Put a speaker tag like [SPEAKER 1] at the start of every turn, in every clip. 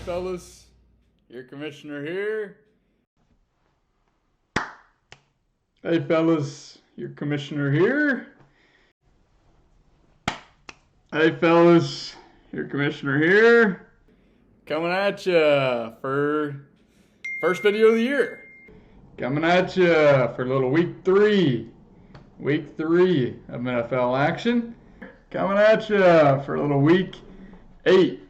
[SPEAKER 1] fellas, your commissioner here. Hey fellas, your commissioner here. Hey fellas, your commissioner here. Coming at ya for first video of the year. Coming at ya for a little week three of NFL action. Coming at ya for a little week 8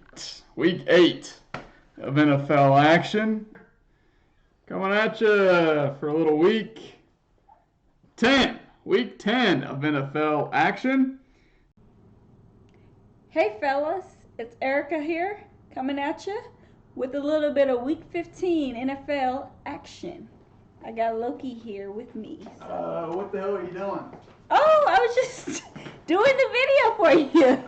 [SPEAKER 1] of NFL action. Coming at ya for a little week 10 of NFL action.
[SPEAKER 2] Hey fellas, it's Erica here, coming at you with a little bit of week 15 NFL action. I got Loki here with me. So.
[SPEAKER 1] What the hell are you doing?
[SPEAKER 2] Oh, I was just doing the video for you.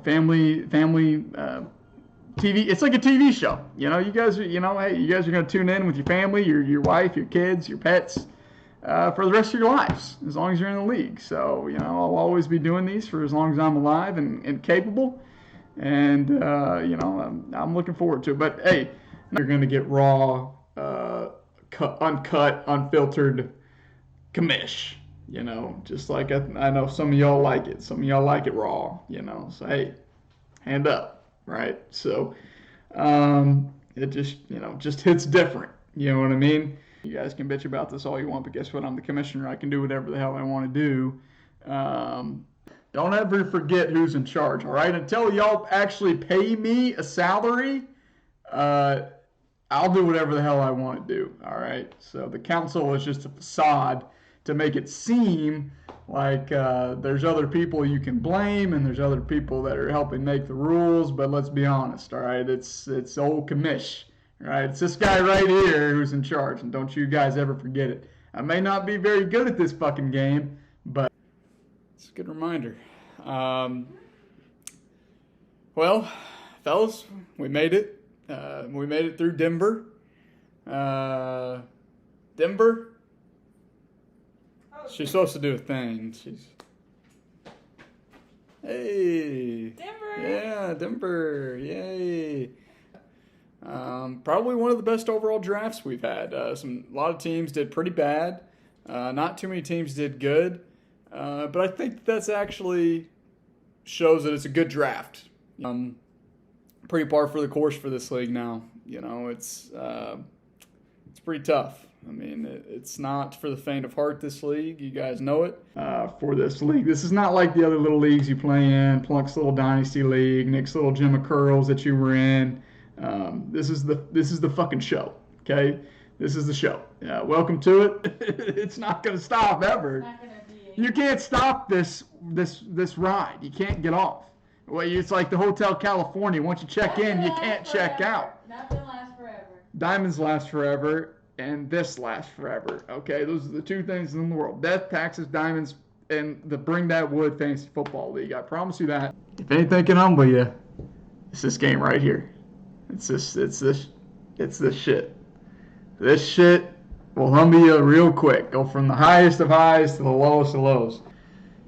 [SPEAKER 1] Family TV. It's like a TV show. You guys are, hey, you guys are gonna tune in with your family, your wife, your kids, your pets, for the rest of your lives, as long as you're in the league. So, I'll always be doing these for as long as I'm alive and capable. And, I'm looking forward to it. But, hey, you're going to get raw, uncut, unfiltered commish, just like I know some of y'all like it. Some of y'all like it raw, So, hey, hand up, right? So, it just hits different. You know what I mean? You guys can bitch about this all you want, but guess what? I'm the commissioner. I can do whatever the hell I want to do. Don't ever forget who's in charge, all right? Until y'all actually pay me a salary, I'll do whatever the hell I want to do, all right? So the council is just a facade to make it seem like there's other people you can blame and there's other people that are helping make the rules, but let's be honest, all right? It's old commish. Right, it's this guy right here who's in charge, and don't you guys ever forget it. I may not be very good at this fucking game, but it's a good reminder. Well, fellas, we made it. We made it through Denver. Denver? She's supposed to do a thing. Hey!
[SPEAKER 2] Denver!
[SPEAKER 1] Yeah, Denver! Yay! Probably one of the best overall drafts we've had. A lot of teams did pretty bad. Not too many teams did good. But I think that's actually shows that it's a good draft. Pretty par for the course for this league now. It's pretty tough. I mean, it's not for the faint of heart, this league. You guys know it. For this league, this is not like the other little leagues you play in. Plunk's little dynasty league, Nick's little gym of curls that you were in. This is the fucking show, okay? This is the show. Welcome to it. It's not gonna stop ever. You can't stop this ride. You can't get off. Well, it's like the Hotel California. Once you check in, you can't check out.
[SPEAKER 2] Nothing lasts forever.
[SPEAKER 1] Diamonds last forever, and this lasts forever. Okay, those are the two things in the world: death, taxes, diamonds, and the Bring That Wood Fantasy Football League. I promise you that. If anything can humble you, it's this game right here. It's this shit. This shit will humble you real quick. Go from the highest of highs to the lowest of lows.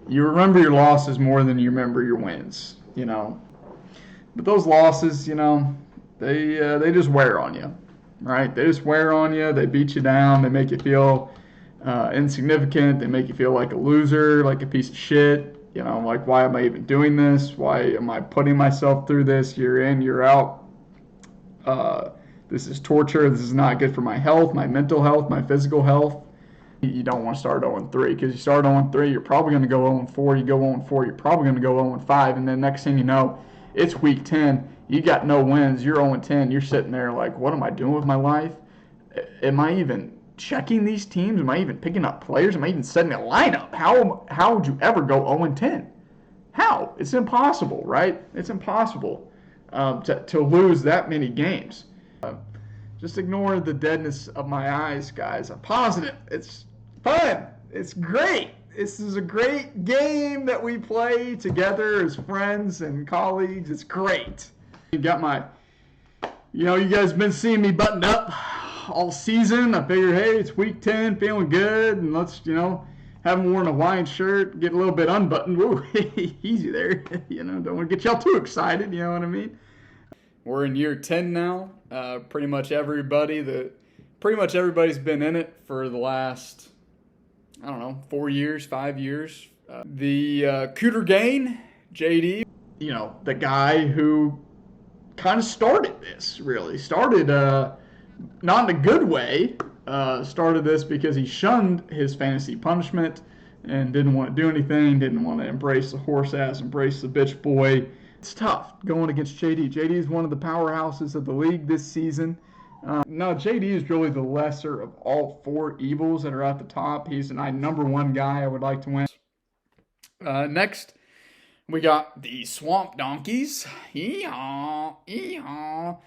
[SPEAKER 1] You remember your losses more than you remember your wins, But those losses, they just wear on you, right? They just wear on you. They beat you down. They make you feel insignificant. They make you feel like a loser, like a piece of shit. Like, why am I even doing this? Why am I putting myself through this year in, year out? This is torture. This is not good for my health, my mental health, my physical health. You don't want to start 0-3 because you start 0-3, you're probably going to go 0-4. You go 0-4, you're probably going to go 0-5. And then next thing you know, it's week 10. You got no wins. You're 0-10. You're sitting there like, what am I doing with my life? Am I even checking these teams? Am I even picking up players? Am I even setting a lineup? How would you ever go 0-10? How? It's impossible, right? It's impossible. To lose that many games. Just ignore the deadness of my eyes, guys. I'm positive. It's fun. It's great. This is a great game that we play together as friends and colleagues. It's great. You got you guys been seeing me buttoned up all season. I figured, hey, it's week 10, feeling good, and let's, haven't worn a Hawaiian shirt, get a little bit unbuttoned. Woo, easy there. Don't want to get y'all too excited, you know what I mean? We're in year 10 now. Pretty much everybody's been in it for the last, I don't know, 4 years, 5 years. The Cooter Gain, JD, the guy who kind of started this, really. Started not in a good way. Started this because he shunned his fantasy punishment and didn't want to do anything, didn't want to embrace the horse ass, embrace the bitch boy. It's tough going against JD. JD is one of the powerhouses of the league this season. No, JD is really the lesser of all 4 evils that are at the top. He's my number 1 guy I would like to win. Next, we got the Swamp Donkeys. Yeehaw, yeehaw.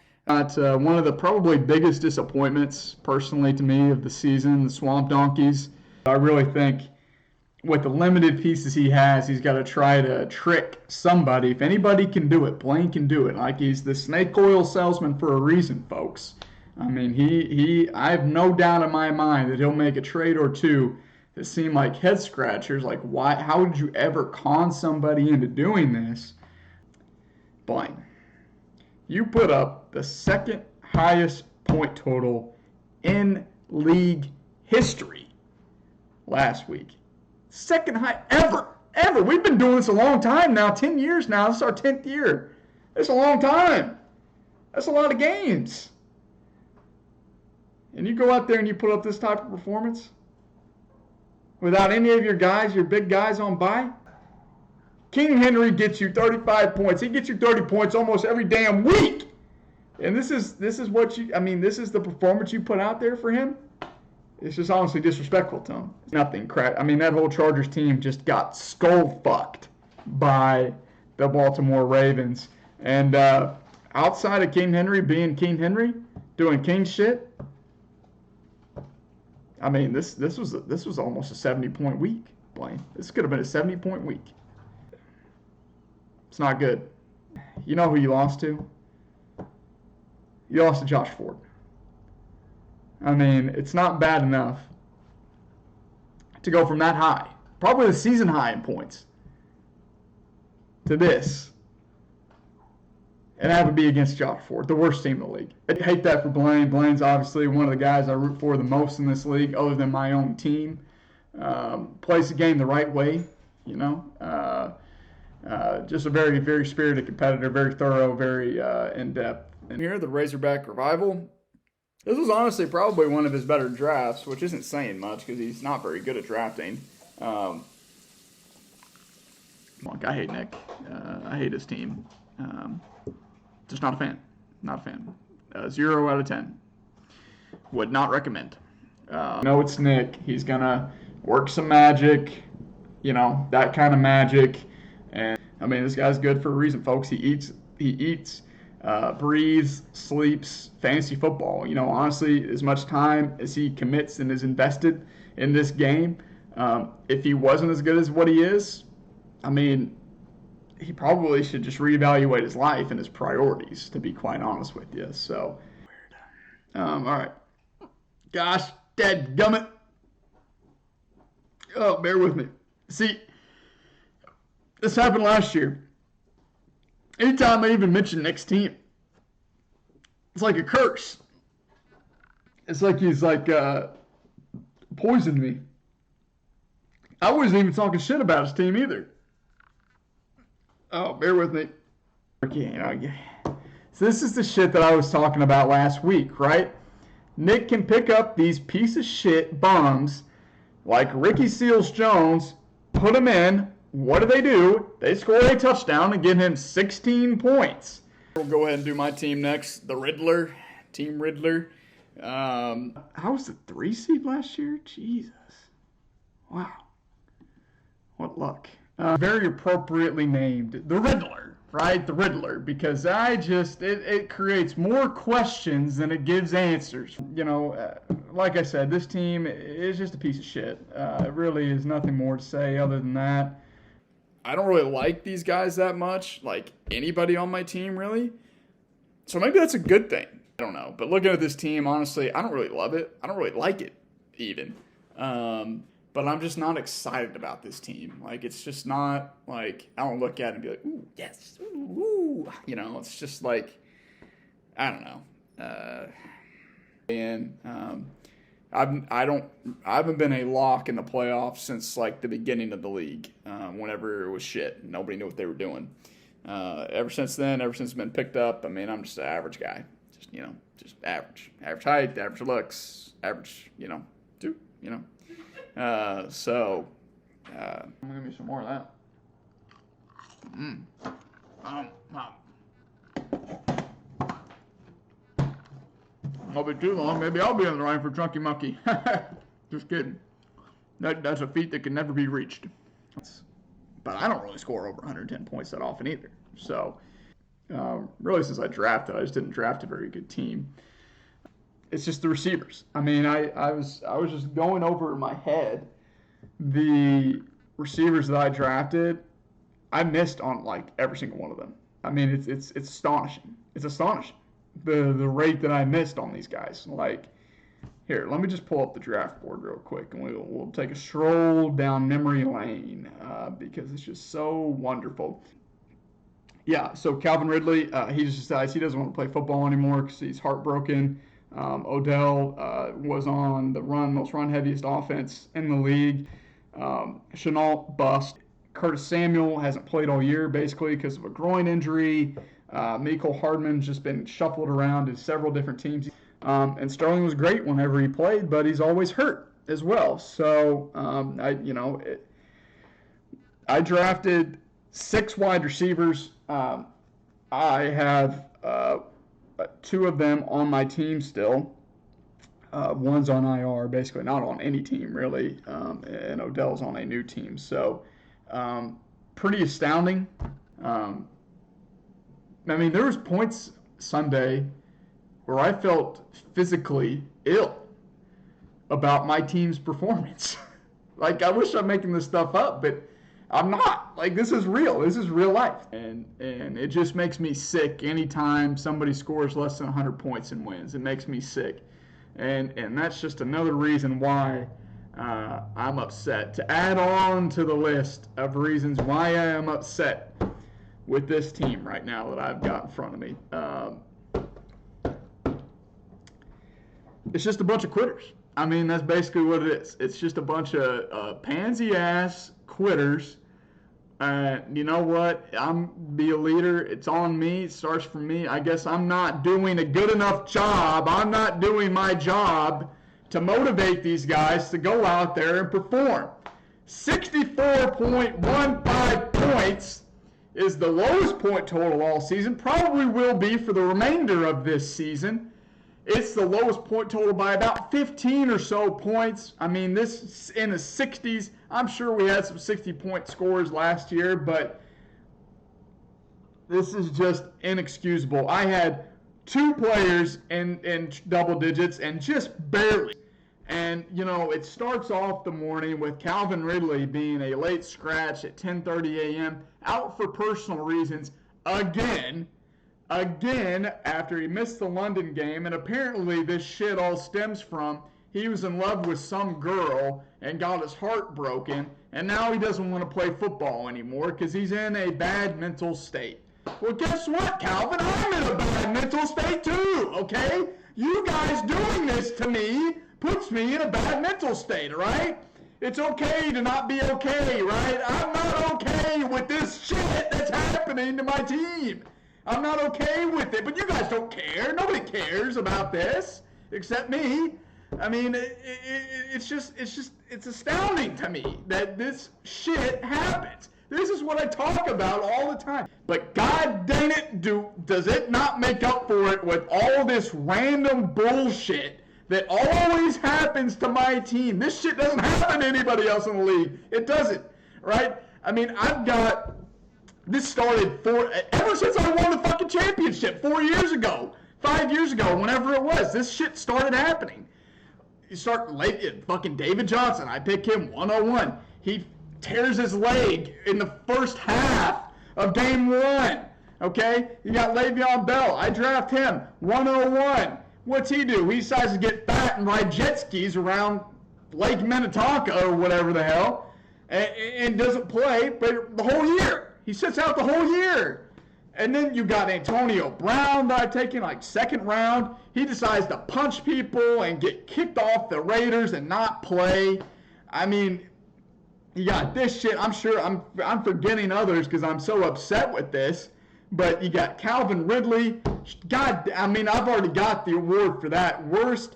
[SPEAKER 1] One of the probably biggest disappointments, personally to me, of the season, the Swamp Donkeys. I really think with the limited pieces he has, he's got to try to trick somebody. If anybody can do it, Blaine can do it. Like, he's the snake oil salesman for a reason, folks. I mean, I have no doubt in my mind that he'll make a trade or two that seem like head scratchers. Like, why? How did you ever con somebody into doing this? Blaine, you put up the 2nd highest point total in league history last week. 2nd high ever. We've been doing this a long time now, 10 years now. This is our 10th year. It's a long time. That's a lot of games. And you go out there and you put up this type of performance without any of your guys, your big guys on bye. King Henry gets you 35 points. He gets you 30 points almost every damn week. And this is the performance you put out there for him. It's just honestly disrespectful to him. Nothing crap. I mean, that whole Chargers team just got skull fucked by the Baltimore Ravens. And outside of King Henry being King Henry, doing king shit, I mean, this was almost a 70-point week, Blaine. This could have been a 70-point week. It's not good. You know who you lost to? You lost to Josh Ford. I mean, it's not bad enough to go from that high, probably the season high in points, to this, and have it be against Josh Ford, the worst team in the league. I hate that for Blaine. Blaine's obviously one of the guys I root for the most in this league, other than my own team. Plays the game the right way, just a very, very spirited competitor, very thorough, very in-depth. And here, the Razorback Revival. This was honestly probably one of his better drafts, which isn't saying much because he's not very good at drafting. Look, I hate Nick. I hate his team. Just not a fan. Not a fan. 0 out of 10. Would not recommend. No, it's Nick. He's going to work some magic, that kind of magic. And, I mean, this guy's good for a reason, folks. He eats, breathes, sleeps fantasy football. Honestly, as much time as he commits and is invested in this game, if he wasn't as good as what he is, I mean, he probably should just reevaluate his life and his priorities, to be quite honest with you. So, all right. Gosh, dadgummit. Oh, bear with me. See, this happened last year. Anytime I even mention Nick's team, it's like a curse. It's like he's poisoned me. I wasn't even talking shit about his team either. Oh, bear with me. Okay. So this is the shit that I was talking about last week, right? Nick can pick up these piece of shit bums like Ricky Seals-Jones, put them in. What do? They score a touchdown and give him 16 points. We'll go ahead and do my team next. The Riddler. Team Riddler. I was the 3 seed last year? Jesus. Wow. What luck. Very appropriately named the Riddler, right? The Riddler, because it creates more questions than it gives answers. Like I said, this team is just a piece of shit. It really is nothing more to say other than that. I don't really like these guys that much, like anybody on my team, really. So maybe that's a good thing. I don't know. But looking at this team, honestly, I don't really love it. I don't really like it, even. But I'm just not excited about this team. Like, it's just not, like, I don't look at it and be like, ooh, yes, ooh. It's just like, I don't know. I haven't been a lock in the playoffs since like the beginning of the league. Whenever it was shit, nobody knew what they were doing. Ever since then, ever since it's been picked up, I mean, I'm just an average guy. Just average height, average looks, average, I'm gonna give me some more of that. Won't be too long. Maybe I'll be in the line for Drunky Monkey. Just kidding. That's a feat that can never be reached. But I don't really score over 110 points that often either. So, really, since I drafted, I just didn't draft a very good team. It's just the receivers. I mean, I was just going over in my head the receivers that I drafted. I missed on like every single one of them. I mean, it's astonishing. It's astonishing the rate that I missed on these guys. Like, here, let me just pull up the draft board real quick, and we'll take a stroll down memory lane because it's just so wonderful. Yeah, so Calvin Ridley, he just decides he doesn't want to play football anymore because he's heartbroken. Odell was on the most run-heaviest offense in the league. Chenault, bust. Curtis Samuel hasn't played all year, basically, because of a groin injury. Mecole Hardman's just been shuffled around in several different teams. And Sterling was great whenever he played, but he's always hurt as well. So, I drafted 6 wide receivers. I have 2 of them on my team still. One's on IR, basically not on any team really, and Odell's on a new team. So, pretty astounding. I mean, there was points Sunday where I felt physically ill about my team's performance. Like, I wish I'm making this stuff up, but I'm not. Like, this is real. This is real life. And it just makes me sick anytime somebody scores less than 100 points and wins. It makes me sick. And that's just another reason why I'm upset. To add on to the list of reasons why I am upset with this team right now that I've got in front of me. It's just a bunch of quitters. I mean, that's basically what it is. It's just a bunch of pansy-ass quitters. You know what? I'm be a leader. It's on me. It starts from me. I guess I'm not doing a good enough job. I'm not doing my job to motivate these guys to go out there and perform. 64.15 points is the lowest point total all season. Probably will be for the remainder of this season. It's the lowest point total by about 15 or so points. I mean, this in the 60s. I'm sure we had some 60-point scores last year, but this is just inexcusable. I had 2 players in double digits and just barely. And, it starts off the morning with Calvin Ridley being a late scratch at 10:30 a.m., out for personal reasons again, after he missed the London game. And apparently this shit all stems from he was in love with some girl and got his heart broken, and now he doesn't want to play football anymore because he's in a bad mental state. Well, guess what, Calvin? I'm in a bad mental state too, okay? You guys doing this to me puts me in a bad mental state, all right? It's okay to not be okay, right? I'm not okay with this shit that's happening to my team. I'm not okay with it, but you guys don't care. Nobody cares about this except me. I mean, it's astounding to me that this shit happens. This is what I talk about all the time. But god dang it, does it not make up for it with all this random bullshit that always happens to my team. This shit doesn't happen to anybody else in the league. It doesn't, right? I mean, this started ever since I won the fucking championship 4 years ago, 5 years ago, whenever it was. This shit started happening. You start late, fucking David Johnson. I pick him 101. He tears his leg in the first half of game 1. Okay? You got Le'Veon Bell. I draft him 101. What's he do? He decides to get fat and ride jet skis around Lake Minnetonka or whatever the hell, and doesn't play but the whole year. He sits out the whole year. And then you got Antonio Brown that I've taken like second round. He decides to punch people and get kicked off the Raiders and not play. I mean, you got this shit. I'm sure I'm forgetting others because I'm so upset with this. But you got Calvin Ridley. God, I mean, I've already got the award for that. Worst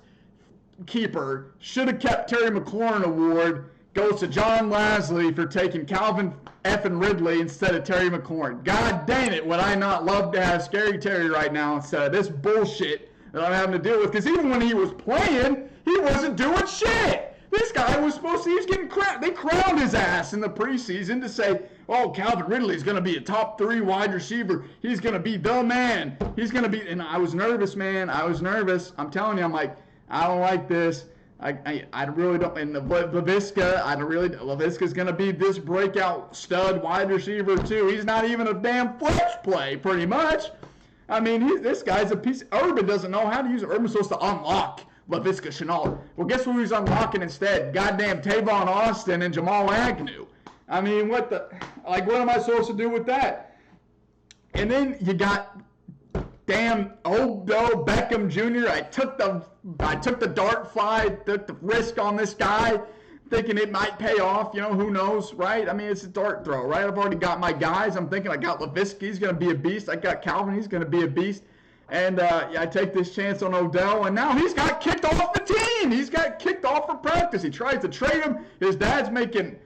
[SPEAKER 1] keeper. Should have kept Terry McLaurin award. Goes to John Lasley for taking Calvin effing Ridley instead of Terry McLaurin. God dang it, would I not love to have Scary Terry right now instead of this bullshit that I'm having to deal with. Because even when he was playing, he wasn't doing shit. This guy was supposed to, he was getting crowned. They crowned his ass in the preseason to say, oh, Calvin Ridley is going to be a top 3 wide receiver. He's going to be the man. He's going to be, and I was nervous, man. I was nervous. I'm telling you, I'm like, I don't like this. I really don't. And Laviska's going to be this breakout stud wide receiver too. He's not even a damn flex play, pretty much. I mean, this guy's a piece. Urban doesn't know how to use it. Urban's supposed to unlock Laviska Shenault. Well, guess who he's unlocking instead? Goddamn Tavon Austin and Jamal Agnew. I mean, what am I supposed to do with that? And then you got damn Odell Beckham Jr. I took the dart fly, took the risk on this guy, thinking it might pay off. You know, who knows, right? I mean, it's a dart throw, right? I've already got my guys. I'm thinking I got Laviska. He's going to be a beast. I got Calvin. He's going to be a beast. And I take this chance on Odell, and now he's got kicked off the team. He's got kicked off from practice. He tries to trade him. His dad's making,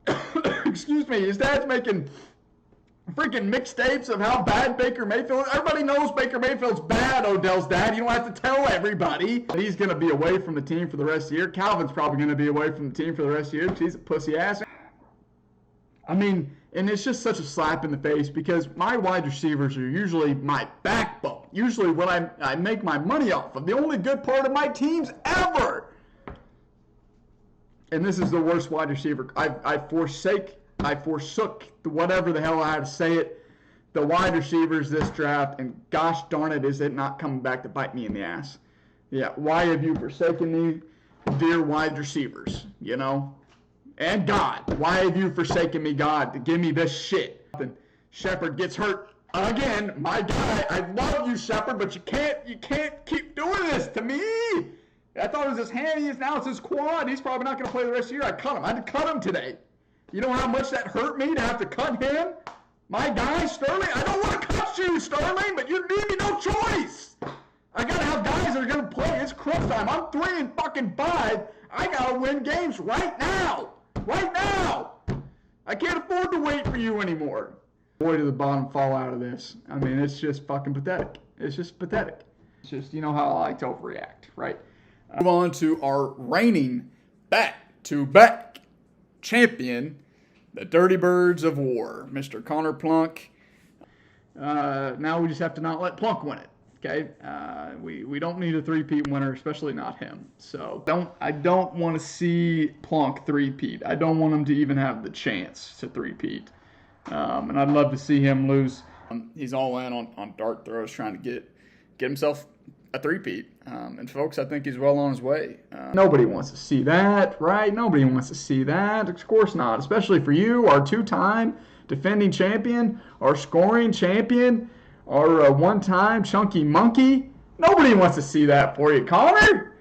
[SPEAKER 1] his dad's making freaking mixtapes of how bad Baker Mayfield is. Everybody knows Baker Mayfield's bad, Odell's dad. You don't have to tell everybody. He's going to be away from the team for the rest of the year. Calvin's probably going to be away from the team for the rest of the year because he's a pussy ass. I mean, and it's just such a slap in the face because my wide receivers are usually my backbone. Usually what I make my money off of. The only good part of my teams ever. And this is the worst wide receiver. I forsook whatever the hell I had to say it, the wide receivers this draft, and gosh darn it, is it not coming back to bite me in the ass. Yeah, why have you forsaken me, dear wide receivers, you know? And God, why have you forsaken me, God, to give me this shit? Shepard gets hurt again. My guy, I love you, Shepard, but you can't keep doing this to me. I thought it was his hand. Now it's his quad. He's probably not going to play the rest of the year. I cut him. I had to cut him today. You know how much that hurt me to have to cut him? My guy, Sterling? I don't want to cut you, Sterling, but you leave me no choice. I got to have guys that are going to play. It's crunch time. I'm 3-5. I got to win games right now. Right now. I can't afford to wait for you anymore. Boy, to the bottom fall out of this. I mean, it's just fucking pathetic. It's just pathetic. It's just, you know how I like to overreact, right? Move on to our reigning back-to-back champion, the Dirty Birds of War, Mr. Connor Plunk. Now we just have to not let Plunk win it. Okay, we don't need a three-peat winner, especially not him. So I don't want to see Plunk three-peat. I don't want him to even have the chance to three-peat. And I'd love to see him lose. He's all in on dart throws, trying to get himself a three-peat. And folks, I think he's well on his way. Nobody wants to see that, right? Nobody wants to see that. Of course not, especially for you, our two-time defending champion, our scoring champion, our one-time chunky monkey. Nobody wants to see that for you, Connor.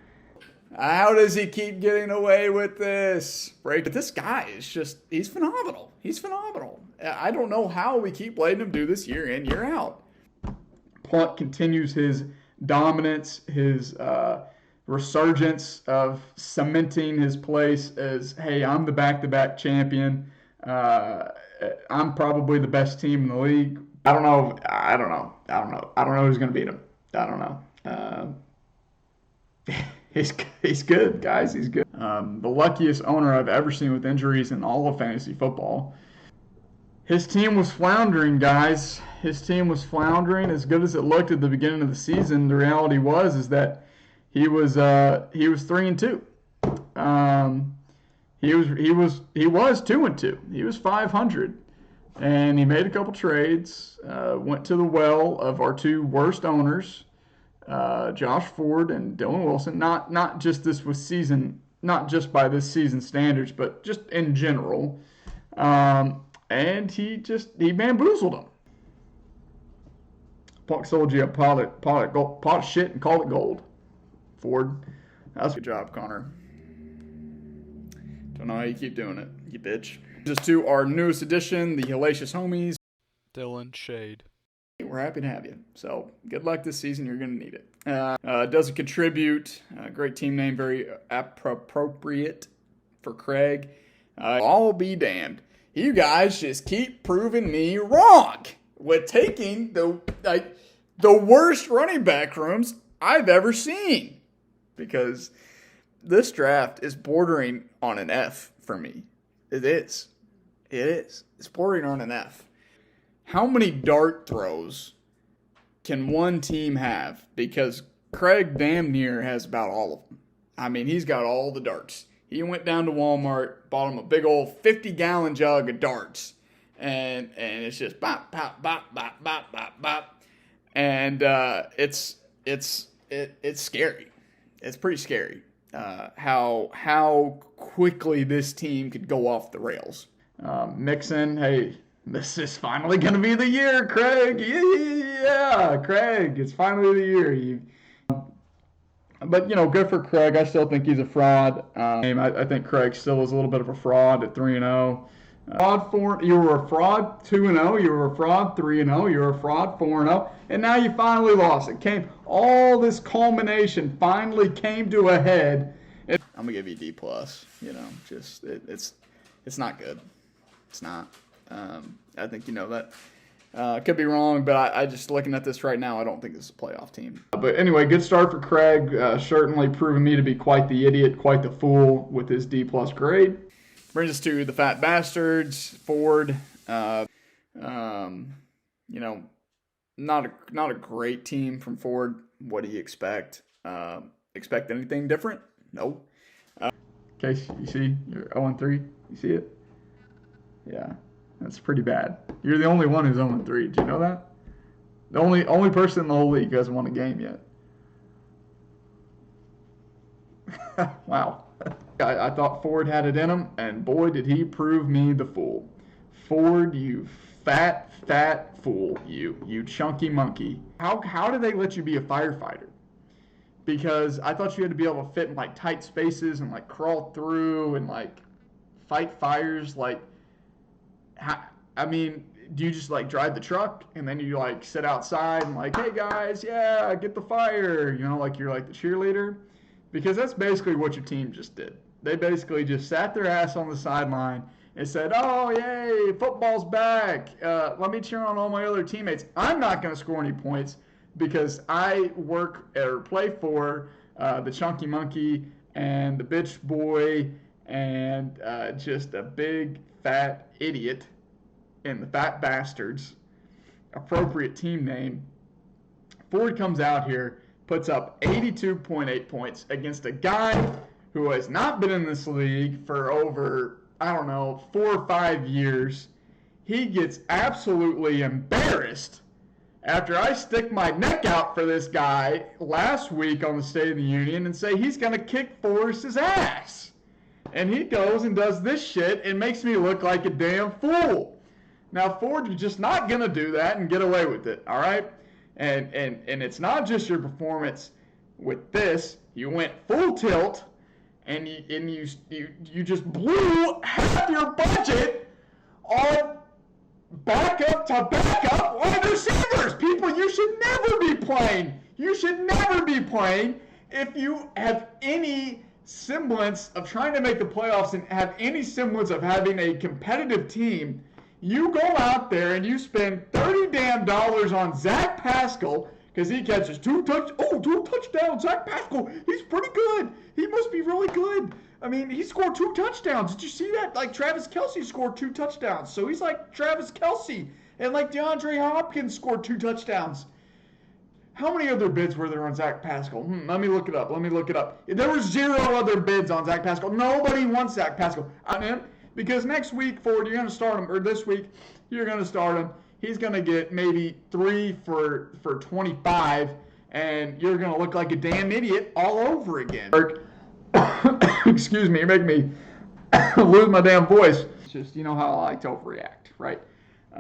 [SPEAKER 1] How does he keep getting away with this? But this guy is just, he's phenomenal. He's phenomenal. I don't know how we keep letting him do this year in, year out. Plunk continues his dominance, his resurgence of cementing his place as, hey, I'm the back-to-back champion. I'm probably the best team in the league. I don't know who's going to beat him. I don't know. He's good, guys. He's good. The luckiest owner I've ever seen with injuries in all of fantasy football. His team was floundering, guys. His team was floundering. As good as it looked at the beginning of the season, the reality is that he was 3-2. He was 2-2. He was 500, and he made a couple trades. Went to the well of our two worst owners, Josh Ford and Dylan Wilson. Not just this was season, not just by this season standards, but just in general. And he bamboozled them. Puck sold you a pot of shit and called it gold. Ford. That's a good job, Connor. Don't know how you keep doing it, you bitch. Just to our newest addition, the Hellacious Homies.
[SPEAKER 3] Dylan Shade.
[SPEAKER 1] We're happy to have you. So good luck this season. You're going to need it. Doesn't contribute. Great team name. Very appropriate for Craig. I'll be damned. You guys just keep proving me wrong with taking the worst running back rooms I've ever seen. Because this draft is bordering on an F for me. It is. It is. It's bordering on an F. How many dart throws can one team have? Because Craig damn near has about all of them. I mean, he's got all the darts. He went down to Walmart, bought him a big old 50-gallon jug of darts. And it's just bop, bop, bop, bop, bop, bop, bop. And it's scary. It's pretty scary how quickly this team could go off the rails. Mixon, hey, this is finally going to be the year, Craig. Yeah, Craig, it's finally the year. But, good for Craig. I still think he's a fraud. I think Craig still is a little bit of a fraud at 3-0. You were a fraud 2-0. You were a fraud 3-0. You were a fraud 4-0. And now you finally lost. All this culmination finally came to a head. I'm going to give you a D+. It's not good. It's not. I think you know that. Could be wrong, but I just looking at this right now, I don't think this is a playoff team. But anyway, good start for Craig. Certainly proving me to be quite the idiot, quite the fool with his D+ grade. Brings us to the Fat Bastards. Ford. Not a great team from Ford. What do you expect? Expect anything different? No. Okay, you see, you're 0-3. You see it? Yeah. That's pretty bad. You're the only one who's 0-3. Did you know that? The only person in the whole league who hasn't won a game yet. Wow. I thought Ford had it in him, and boy, did he prove me the fool. Ford, you fat fool. You chunky monkey. How did they let you be a firefighter? Because I thought you had to be able to fit in tight spaces and crawl through and fight fires do you just drive the truck and then you sit outside and hey guys, yeah, get the fire, you're the cheerleader? Because that's basically what your team just did. They basically just sat their ass on the sideline and said, oh, yay, football's back. Let me cheer on all my other teammates. I'm not going to score any points because I work or play for the chunky monkey and the bitch boy and just a big fat idiot in the Fat Bastards, appropriate team name. Ford comes out here, puts up 82.8 points against a guy who has not been in this league for over, 4 or 5 years. He gets absolutely embarrassed after I stick my neck out for this guy last week on the State of the Union and say he's going to kick Forrest's ass. And he goes and does this shit and makes me look like a damn fool. Now, Ford, you're just not going to do that and get away with it, all right? And it's not just your performance with this. You went full tilt, and you just blew half your budget on backup to backup wide receivers. People, you should never be playing. You should never be playing if you have any semblance of trying to make the playoffs and have any semblance of having a competitive team. You go out there and you spend $30 damn on Zach Pascal because he catches two touchdowns. Zach Pascal, he's pretty good. He must be really good. I mean, he scored 2 touchdowns. Did you see that? Travis Kelce scored 2 touchdowns. So he's like Travis Kelce. And DeAndre Hopkins scored 2 touchdowns. How many other bids were there on Zach Pascal? Let me look it up. There were 0 other bids on Zach Pascal. Nobody wants Zach Pascal. Because next week, Ford, you're going to start him, or this week, you're going to start him. He's going to get maybe 3 for 25, and you're going to look like a damn idiot all over again. Excuse me, you're making me lose my damn voice. It's just, how I like to overreact, right?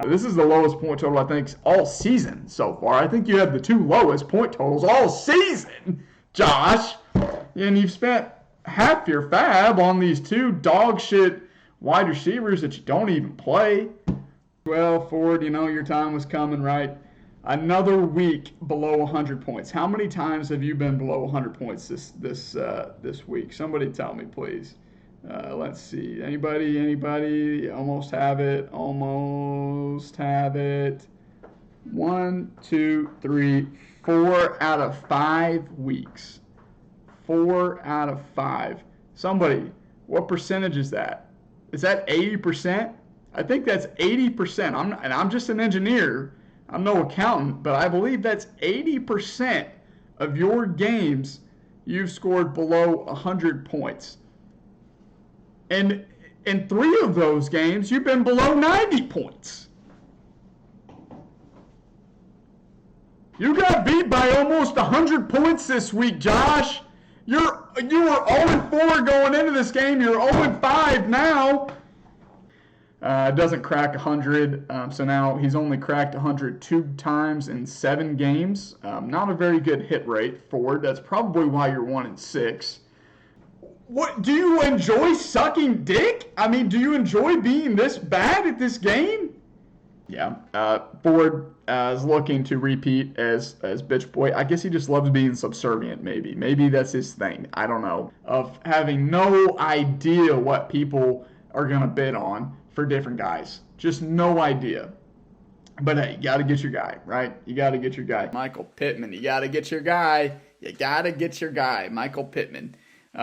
[SPEAKER 1] This is the lowest point total, I think, all season so far. I think you have the 2 lowest point totals all season, Josh. And you've spent half your fab on these 2 dog shit wide receivers that you don't even play. Well, Ford, your time was coming, right? Another week below 100 points. How many times have you been below 100 points this week? Somebody tell me, please. Let's see. Anybody? Almost have it. 1, 2, 3, 4 out of 5 weeks. 4 out of 5. Somebody, what percentage is that? Is that 80%? I think that's 80%. I'm just an engineer. I'm no accountant, but I believe that's 80% of your games you've scored below 100 points. And in 3 of those games, you've been below 90 points. You got beat by almost 100 points this week, Josh. You were 0-4 going into this game. You're 0-5 now. Doesn't crack 100, so now he's only cracked 100 2 times in 7 games. Not a very good hit rate, Ford. That's probably why you're 1-6. What, do you enjoy sucking dick? I mean, do you enjoy being this bad at this game? Yeah. Ford is looking to repeat as bitch boy. I guess he just loves being subservient, maybe. Maybe that's his thing. I don't know. Of having no idea what people are going to bid on for different guys. Just no idea. But hey, you got to get your guy, right? You got to get your guy. Michael Pittman, you got to get your guy. You got to get your guy, Michael Pittman.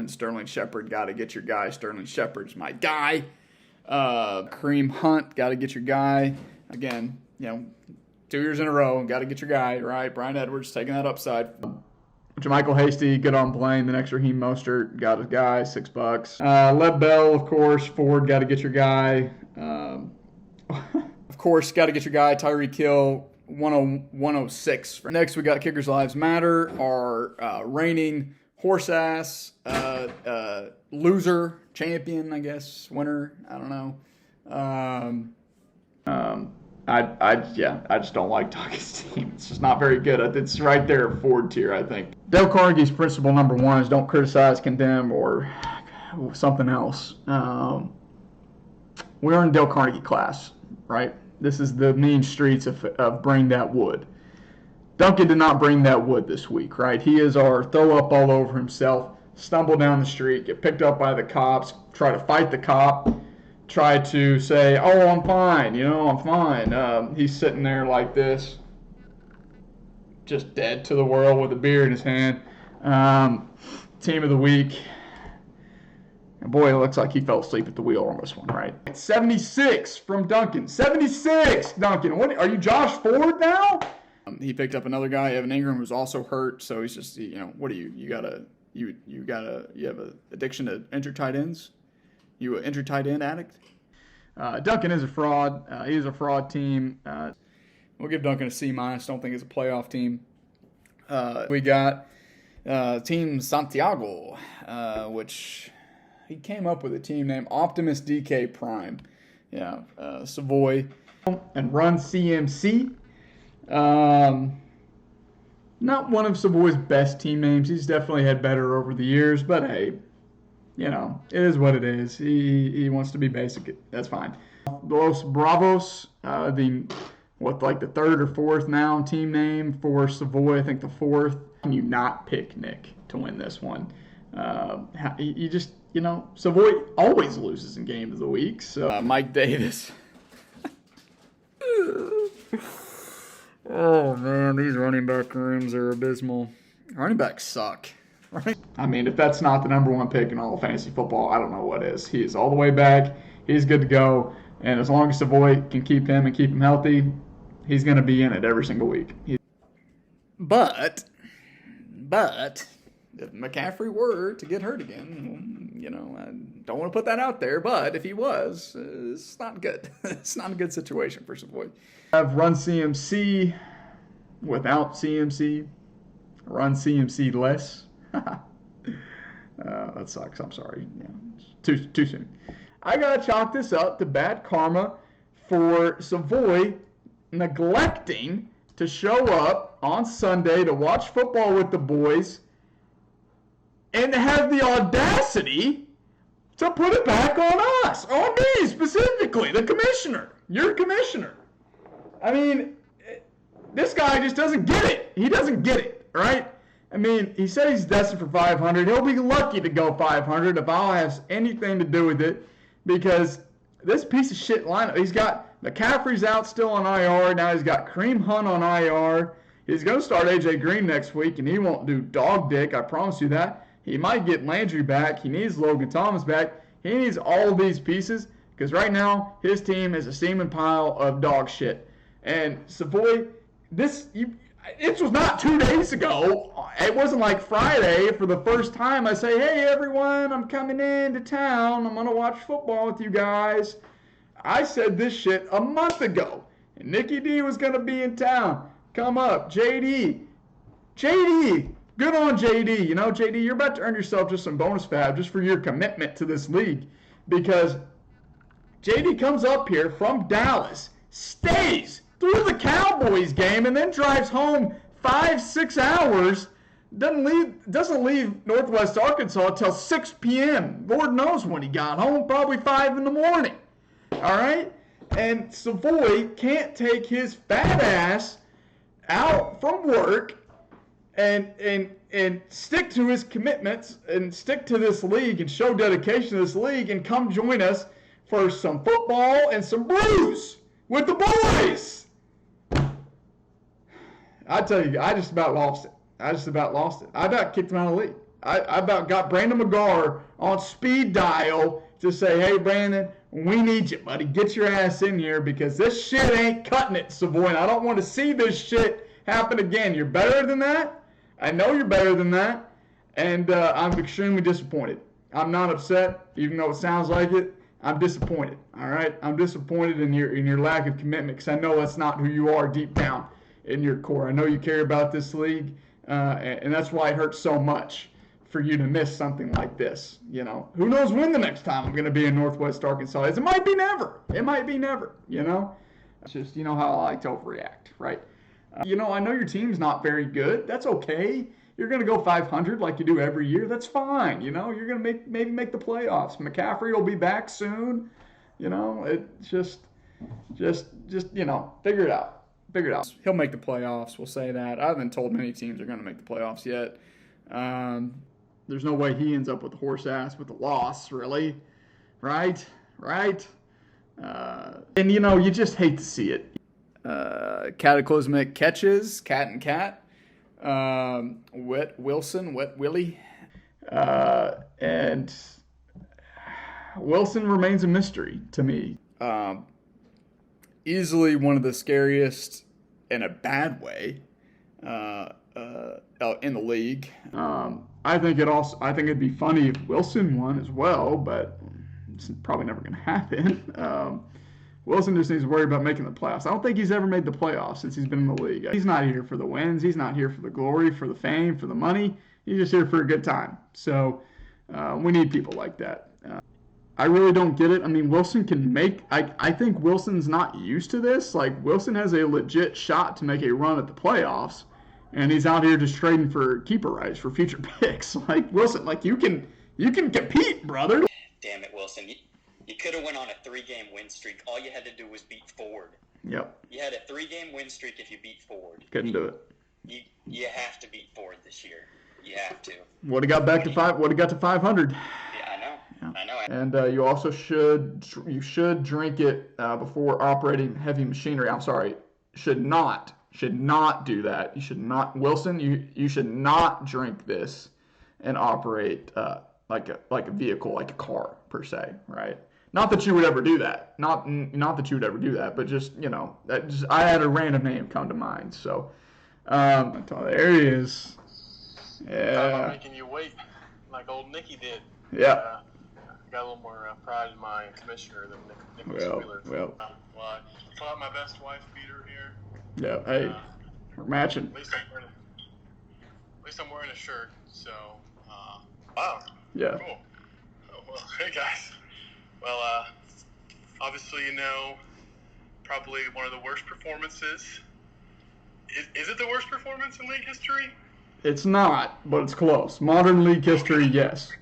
[SPEAKER 1] Sterling Shepard, got to get your guy. Sterling Shepard's my guy. Kareem Hunt, got to get your guy. Again, 2 years in a row, got to get your guy, right? Brian Edwards taking that upside. Jermichael Hasty, good on playing. The next Raheem Mostert, got his guy, $6. Lev Bell, of course. Ford, got to get your guy. Of course, got to get your guy. Tyreek Hill, 106. Next, we got Kickers Lives Matter, our reigning horse ass, loser, champion, I guess, winner. I don't know. I just don't like Tuckett's team. It's just not very good. It's right there at Ford tier, I think. Dale Carnegie's principle number 1 is don't criticize, condemn, or something else. We're in Dale Carnegie class, right? This is the mean streets of bring that wood. Duncan did not bring that wood this week, right? He is our throw up all over himself, stumble down the street, get picked up by the cops, try to fight the cop, try to say, oh, I'm fine, I'm fine. He's sitting there like this, just dead to the world with a beer in his hand. Team of the week. And boy, it looks like he fell asleep at the wheel on this one, right? 76 from Duncan. 76, Duncan. What, are you Josh Ford now? He picked up another guy, Evan Ingram, who's also hurt. So he's just, what are you? You have an addiction to enter tight ends? You an enter tight end addict? Duncan is a fraud. He is a fraud team. We'll give Duncan a C-. Don't think it's a playoff team. We got Team Santiago, which he came up with a team named Optimus DK Prime. Yeah, Savoy. And Run CMC. Not one of Savoy's best team names. He's definitely had better over the years, but hey, it is what it is. He wants to be basic. That's fine. Los Bravos, the 3rd or 4th now team name for Savoy. I think the 4th. Can you not pick Nick to win this one? You just, Savoy always loses in game of the week. So Mike Davis. Oh, man, these running back rooms are abysmal. Running backs suck. Right? I mean, if that's not the number 1 pick in all of fantasy football, I don't know what is. He is all the way back. He's good to go. And as long as Savoy can keep him and keep him healthy, he's going to be in it every single week. But, if McCaffrey were to get hurt again, I don't want to put that out there, but if he was, it's not good. It's not a good situation for Savoy. Have Run CMC without CMC, Run CMC less. That sucks. I'm sorry. Yeah, too soon. I gotta chalk this up to bad karma for Savoy neglecting to show up on Sunday to watch football with the boys and have the audacity to put it back on us, on me specifically, the commissioner, your commissioner. I mean, this guy just doesn't get it. He doesn't get it, right? I mean, he said he's destined for 500. He'll be lucky to go 500 if I'll have anything to do with it, because this piece of shit lineup, he's got McCaffrey's out still on IR. Now he's got Kareem Hunt on IR. He's going to start A.J. Green next week, and he won't do dog dick, I promise you that. He might get Landry back. He needs Logan Thomas back. He needs all of these pieces, because right now his team is a steaming pile of dog shit. And Savoy, this was not 2 days ago. It wasn't like Friday for the first time I say, hey, everyone, I'm coming into town. I'm going to watch football with you guys. I said this shit a month ago. And Nikki D was going to be in town. Come up. JD. Good on JD. You know, JD, you're about to earn yourself just some bonus fab just for your commitment to this league. Because JD comes up here from Dallas, stays through the Cowboys game, and then drives home 5-6 hours. Doesn't leave Northwest Arkansas until 6 p.m. Lord knows when he got home, probably 5 in the morning. All right? And Savoy can't take his fat ass out from work and stick to his commitments and stick to this league and show dedication to this league and come join us for some football and some brews with the boys. I tell you, I just about lost it. I about kicked him out of the league. I about got Brandon McGarr on speed dial to say, hey, Brandon, we need you, buddy. Get your ass in here because this shit ain't cutting it, Savoy. And I don't want to see this shit happen again. You're better than that. I know you're better than that. And I'm extremely disappointed. I'm not upset, even though it sounds like it. I'm disappointed, all right? I'm disappointed in your lack of commitment because I know that's not who you are deep down in your core. I know you care about this league, and that's why it hurts so much for you to miss something like this. You know, who knows when the next time I'm going to be in Northwest Arkansas is? It might be never. You know? It's just, you know how I like to overreact, right? You know, I know your team's not very good. That's okay. You're going to go 500 like you do every year. That's fine. You know, you're going to maybe make the playoffs. McCaffrey will be back soon. You know, it's just you know, figure it out. He'll make the playoffs. We'll say that. I haven't told many teams are going to make the playoffs yet. There's no way he ends up with a horse ass with a loss, really. Right? And, you know, you just hate to see it. Cataclysmic catches, cat and cat. Wet Willie. And Wilson remains a mystery to me. Easily one of the scariest in a bad way in the league. I think it'd be funny if Wilson won as well, but it's probably never going to happen. Wilson just needs to worry about making the playoffs. I don't think he's ever made the playoffs since he's been in the league. He's not here for the wins. He's not here for the glory, for the fame, for the money. He's just here for a good time. So we need people like that. I really don't get it. I mean, Wilson can make – I think Wilson's not used to this. Like, Wilson has a legit shot to make a run at the playoffs, and he's out here just trading for keeper rights for future picks. Like, Wilson, like, you can compete, brother.
[SPEAKER 3] Damn it, Wilson. You could have went on a 3-game win streak. All you had to do was beat Ford.
[SPEAKER 1] Yep.
[SPEAKER 3] You had a 3-game win streak if you beat Ford.
[SPEAKER 1] Couldn't do it.
[SPEAKER 3] You have to beat Ford this year. You have to.
[SPEAKER 1] Would have got back to 500.
[SPEAKER 3] Yeah, I know.
[SPEAKER 1] Yeah.
[SPEAKER 3] I know.
[SPEAKER 1] And you also should drink it before operating heavy machinery. I'm sorry, should not do that. You should not, Wilson. You should not drink this and operate like a vehicle, like a car per se, right? Not that you would ever do that. Not that you would ever do that, but just, you know, I had a random name come to mind. So there he is. Yeah.
[SPEAKER 4] I'm making you wait like old Nicky did.
[SPEAKER 1] Yeah.
[SPEAKER 4] Got a little more pride in my commissioner than Nicholas Wheeler.
[SPEAKER 1] Well,
[SPEAKER 4] I pull out my best wife beater here.
[SPEAKER 1] Yeah. Hey, we're matching.
[SPEAKER 4] At least I'm wearing a shirt. So, wow.
[SPEAKER 1] Yeah.
[SPEAKER 4] Cool. Oh, well, hey guys. Well, obviously, you know, probably one of the worst performances. Is it the worst performance in league history?
[SPEAKER 1] It's not, but it's close. Modern league history, yes.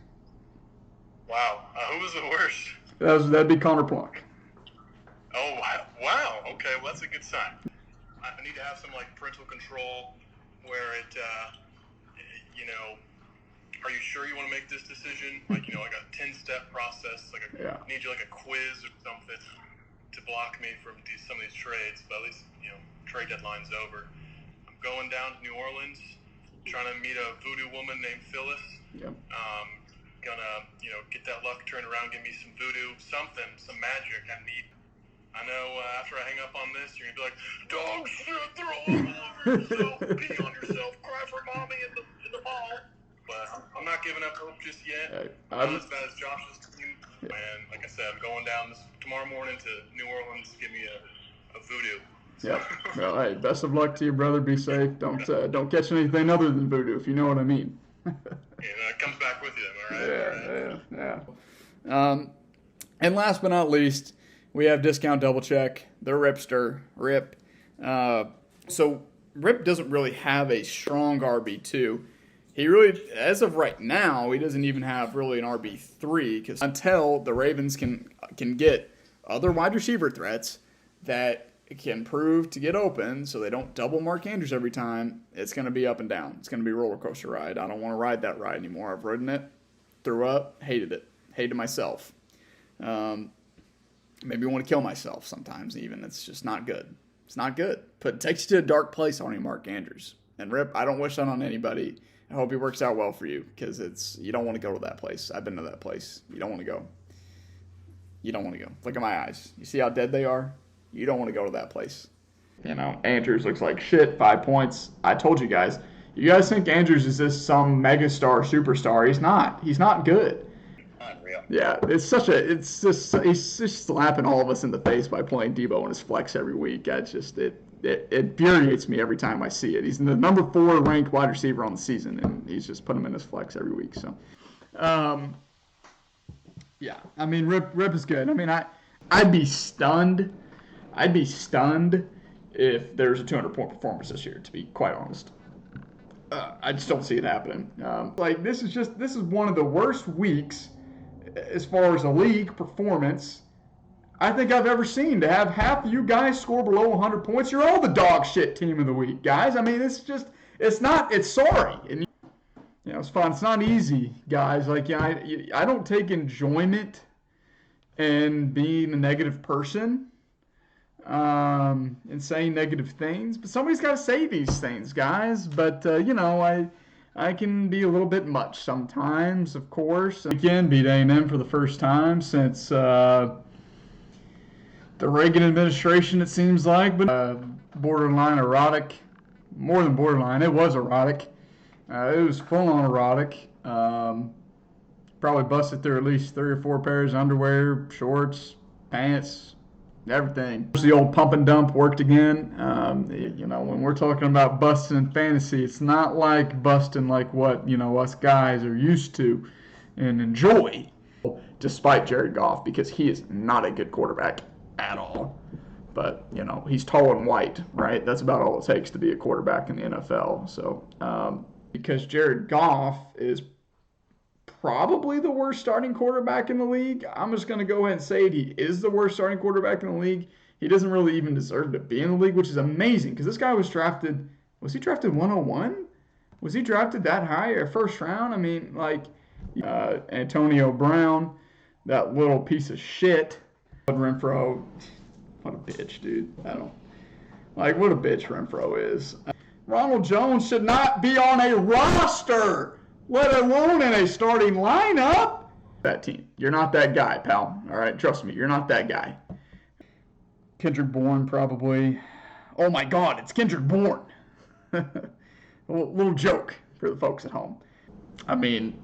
[SPEAKER 4] Wow. Who was the worst?
[SPEAKER 1] That'd be Connor Plunk.
[SPEAKER 4] Oh, wow. Okay, well, that's a good sign. I need to have some, parental control where it, are you sure you want to make this decision? Like a 10-step process. I need you a quiz or something to block me from some of these trades. But at least, trade deadline's over. I'm going down to New Orleans, trying to meet a voodoo woman named Phyllis.
[SPEAKER 1] Yep.
[SPEAKER 4] Gonna, get that luck turned around, give me some voodoo, something, some magic I need. I know after I hang up on this, you're going to be like, dog shit, throw all over yourself, pee on yourself, cry for mommy in the mall. But I'm not giving up hope just yet. I'm not as bad as Josh's team. And like I said, I'm going down tomorrow morning to New Orleans to give me a voodoo.
[SPEAKER 1] Yeah. Well, hey, best of luck to you, brother. Be safe. Don't catch anything other than voodoo, if you know what I mean.
[SPEAKER 4] It comes back with you, all right?
[SPEAKER 1] Yeah. And last but not least, we have Discount Double Check, the Ripster, Rip. So Rip doesn't really have a strong RB2. He really, as of right now, he doesn't even have really an RB3 because until the Ravens can get other wide receiver threats that can prove to get open so they don't double Mark Andrews every time, it's going to be up and down. It's going to be a roller coaster ride. I don't want to ride that ride anymore. I've ridden it, threw up, hated it, hated myself. Maybe want to kill myself sometimes even. It's just not good. It's not good. But it takes you to a dark place owning Mark Andrews. And Rip, I don't wish that on anybody. I hope he works out well for you because you don't want to go to that place. I've been to that place. You don't want to go. You don't want to go. Look at my eyes. You see how dead they are? You don't want to go to that place. Andrews looks like shit, 5 points. I told you guys. You guys think Andrews is this some megastar, superstar. He's not. He's not good.
[SPEAKER 3] Unreal.
[SPEAKER 1] Yeah, he's just slapping all of us in the face by playing Debo in his flex every week. It infuriates me every time I see it. He's the number 4 ranked wide receiver on the season, and he's just putting him in his flex every week. So, yeah, I mean, Rip is good. I mean, I'd be stunned. I'd be stunned if there's a 200-point performance this year, to be quite honest. I just don't see it happening. This is one of the worst weeks as far as a league performance I think I've ever seen. To have half of you guys score below 100 points, you're all the dog shit team of the week, guys. I mean, it's sorry. And it's fun. It's not easy, guys. I don't take enjoyment in being a negative person. And saying negative things, but somebody's got to say these things, guys. But I can be a little bit much sometimes, of course. Again, beat A&M for the first time since the Reagan administration, it seems like. But borderline erotic, more than borderline, it was erotic. It was full-on erotic. Probably busted through at least 3 or 4 pairs of underwear, shorts, pants. Everything. The old pump and dump worked again. When we're talking about busting in fantasy, it's not like busting like what, us guys are used to and enjoy, despite Jared Goff, because he is not a good quarterback at all. But, he's tall and white, right? That's about all it takes to be a quarterback in the NFL. So, because Jared Goff is probably the worst starting quarterback in the league. I'm just going to go ahead and say it. He is the worst starting quarterback in the league. He doesn't really even deserve to be in the league, which is amazing because this guy was he drafted 101? Was he drafted that high or first round? I mean, Antonio Brown, that little piece of shit. Renfro, what a bitch, dude. What a bitch Renfro is. Ronald Jones should not be on a roster, let alone in a starting lineup. That team. You're not that guy, pal. All right, trust me, you're not that guy. Kendrick Bourne, probably. Oh my God, it's Kendrick Bourne. A little joke for the folks at home. I mean,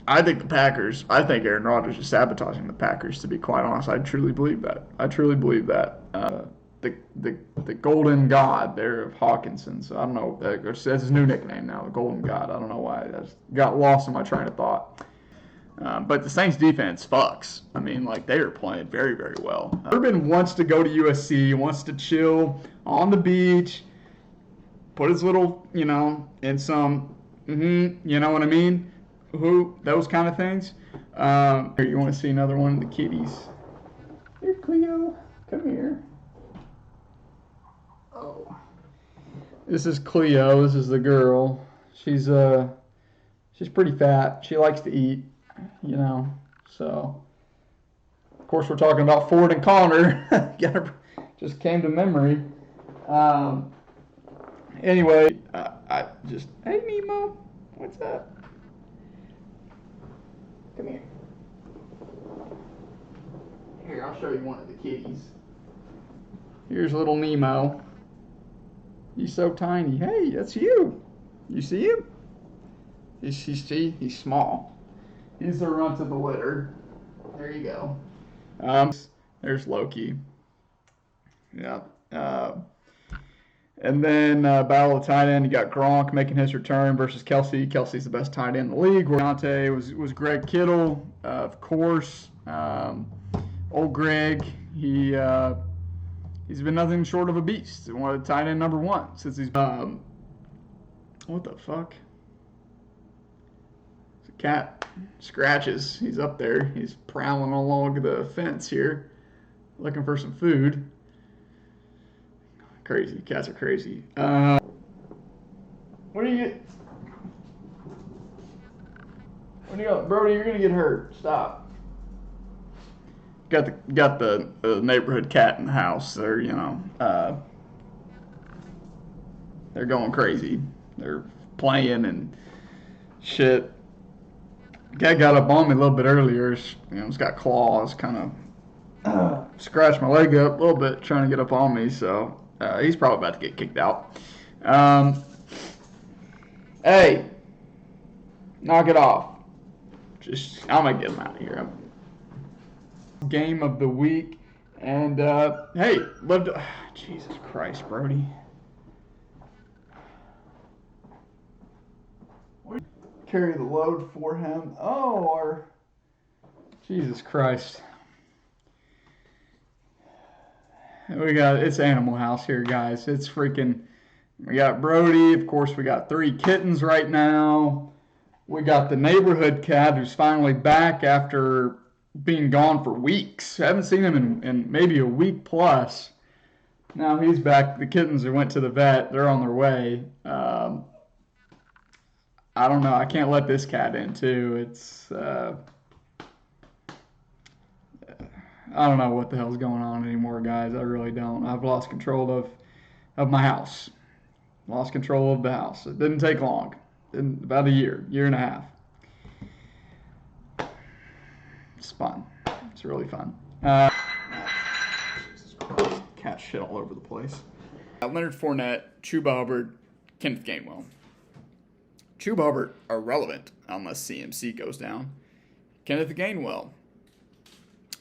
[SPEAKER 1] I think Aaron Rodgers is sabotaging the Packers, to be quite honest. I truly believe that. The Golden God there of Hawkinson. So I don't know. That's his new nickname now, the Golden God. I don't know why. I just got lost in my train of thought. But the Saints defense fucks. I mean, like, they are playing very, very well. Urban wants to go to USC, wants to chill on the beach, put his little, in some, you know what I mean? Those kind of things. Here, you want to see another one of the kitties? Here, Cleo, come here. Oh. This is Cleo. This is the girl. She's pretty fat. She likes to eat, So, of course, we're talking about Ford and Connor. Just came to memory. Anyway, hey Nemo, what's up? Come here. Here, I'll show you one of the kitties. Here's little Nemo. He's so tiny. Hey, that's you. You see him? He's small. He's the runt of the litter. There you go. There's Loki. Yeah. And then battle of tight end, you got Gronk making his return versus Kelsey. Kelsey's the best tight end in the league. Deontay was Greg Kittle, of course. Old Greg, he's been nothing short of a beast. One of the tight end number one since he's. What the fuck? It's a cat. Scratches. He's up there. He's prowling along the fence here, looking for some food. Crazy. Cats are crazy. What do you got? Brody, you're gonna get hurt. Stop. Got the neighborhood cat in the house. They're they're going crazy. They're playing and shit. Cat got up on me a little bit earlier. It's got claws, kind of scratched my leg up a little bit trying to get up on me. So he's probably about to get kicked out. Hey, knock it off. I'm gonna get him out of here. Game of the week, and hey, Jesus Christ, Brody. Carry the load for him. Jesus Christ. It's Animal House here, guys. It's freaking, we got Brody, of course we got 3 kittens right now. We got the neighborhood cat who's finally back after being gone for weeks. I haven't seen him in maybe a week plus. Now he's back. The kittens went to the vet. They're on their way. I don't know. I can't let this cat in too. It's I don't know what the hell's going on anymore, guys. I really don't. I've lost control of my house. Lost control of the house. It didn't take long. About a year and a half. It's fun. It's really fun. Cat shit all over the place. Leonard Fournette, Chuba Hubbard, Kenneth Gainwell. Chuba Hubbard irrelevant unless CMC goes down. Kenneth Gainwell.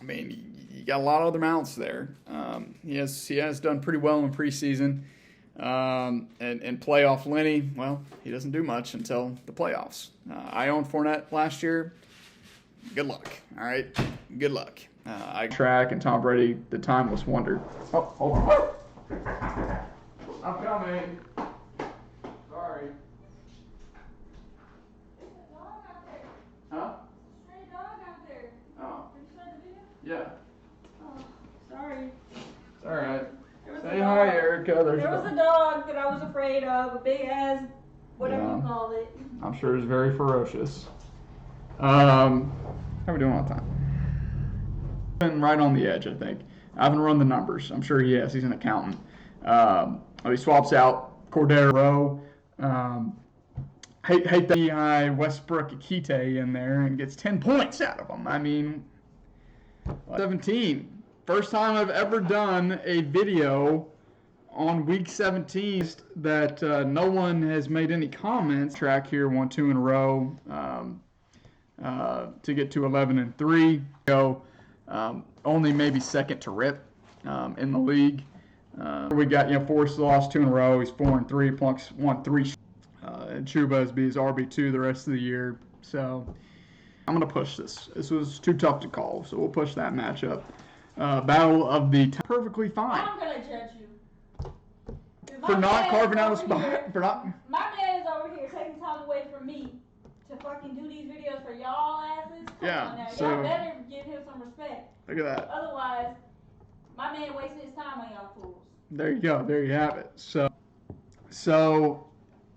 [SPEAKER 1] I mean, you got a lot of other mounts there. He has done pretty well in preseason. And playoff Lenny, well, he doesn't do much until the playoffs. I owned Fournette last year. Good luck. All right. Good luck. Track and Tom Brady, the timeless wonder. Oh, hold on. I'm coming. Sorry.
[SPEAKER 2] There's a dog out there.
[SPEAKER 1] Huh?
[SPEAKER 2] Stray dog out there.
[SPEAKER 1] Oh.
[SPEAKER 2] Did you start the video?
[SPEAKER 1] Yeah.
[SPEAKER 2] Oh, sorry.
[SPEAKER 1] It's all right.
[SPEAKER 2] There was
[SPEAKER 1] Say
[SPEAKER 2] a
[SPEAKER 1] hi,
[SPEAKER 2] dog.
[SPEAKER 1] Erica.
[SPEAKER 2] There was a dog that I was afraid of, a big ass, whatever
[SPEAKER 1] Yeah.
[SPEAKER 2] you call it.
[SPEAKER 1] I'm sure it's very ferocious. How are we doing on time? Been right on the edge, I think. I haven't run the numbers. I'm sure he has. He's an accountant. He swaps out Cordero. Hate that Eli Westbrook Akite in there and gets 10 points out of him. I mean, 17. First time I've ever done a video on week 17 that no one has made any comments. Track here, 1-2 in a row to get to 11-3. Go only maybe second to Rip in the league. We got Forrest lost 2 in a row. He's 4-3, Plunk's won 3. And Chuba has be his RB2 the rest of the year. So I'm going to push this. This was too tough to call, so we'll push that matchup. Battle of the perfectly fine.
[SPEAKER 2] I'm gonna judge you.
[SPEAKER 1] For not carving out a spot.
[SPEAKER 2] My man is over here taking time away from me to fucking do these videos for y'all asses. Come on now.
[SPEAKER 1] so
[SPEAKER 2] Y'all better give him some respect.
[SPEAKER 1] look at that.
[SPEAKER 2] Otherwise, my man wasted his time on y'all fools.
[SPEAKER 1] There you go. There you have it. So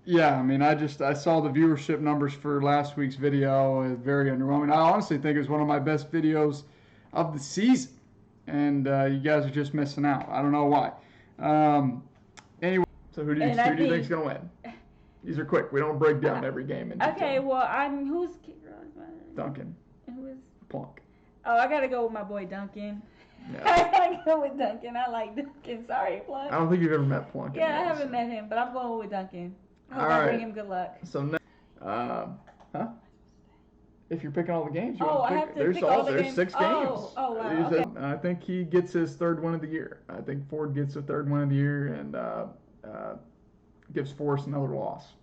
[SPEAKER 1] yeah, I mean, I saw the viewership numbers for last week's video. It's very underwhelming. I honestly think it was one of my best videos of the season, and you guys are just missing out. I don't know why. Anyway, so who do you think's gonna win? These are quick. We don't break down every game in detail.
[SPEAKER 2] Okay, well, who's
[SPEAKER 1] Duncan.
[SPEAKER 2] And who is
[SPEAKER 1] Plunk.
[SPEAKER 2] Oh, I gotta go with my boy Duncan.
[SPEAKER 1] Yeah.
[SPEAKER 2] I gotta go with Duncan. I like Duncan. Sorry, Plunk.
[SPEAKER 1] I don't think you've ever met Plunk.
[SPEAKER 2] Yeah, I haven't met him, but I'm going with Duncan. I hope
[SPEAKER 1] All
[SPEAKER 2] I
[SPEAKER 1] right.
[SPEAKER 2] bring him good luck.
[SPEAKER 1] So if you're picking all the games, you
[SPEAKER 2] I have to pick all the
[SPEAKER 1] there's
[SPEAKER 2] games.
[SPEAKER 1] 6 games.
[SPEAKER 2] Oh, wow. Okay.
[SPEAKER 1] I think he gets his 3rd win of the year. I think Ford gets a 3rd win of the year and gives Forrest another loss.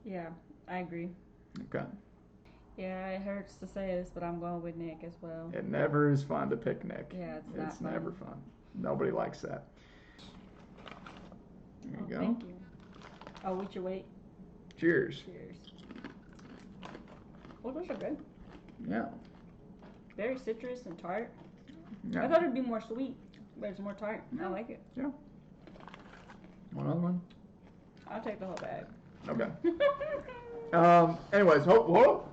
[SPEAKER 2] Yeah, I agree.
[SPEAKER 1] Okay.
[SPEAKER 2] Yeah, it hurts to say this, but I'm going with Nick as well.
[SPEAKER 1] It never is fun to pick Nick.
[SPEAKER 2] Yeah,
[SPEAKER 1] it's never fun. Nobody likes that. There you go.
[SPEAKER 2] Thank you. Oh, we should wait.
[SPEAKER 1] Cheers.
[SPEAKER 2] Cheers. Well, those are good.
[SPEAKER 1] Yeah.
[SPEAKER 2] Very citrus and tart.
[SPEAKER 1] Yeah.
[SPEAKER 2] I thought it'd be more sweet, but it's more tart. I like it.
[SPEAKER 1] Yeah. One other one?
[SPEAKER 2] I'll take the whole bag.
[SPEAKER 1] Okay. Anyways, whoa.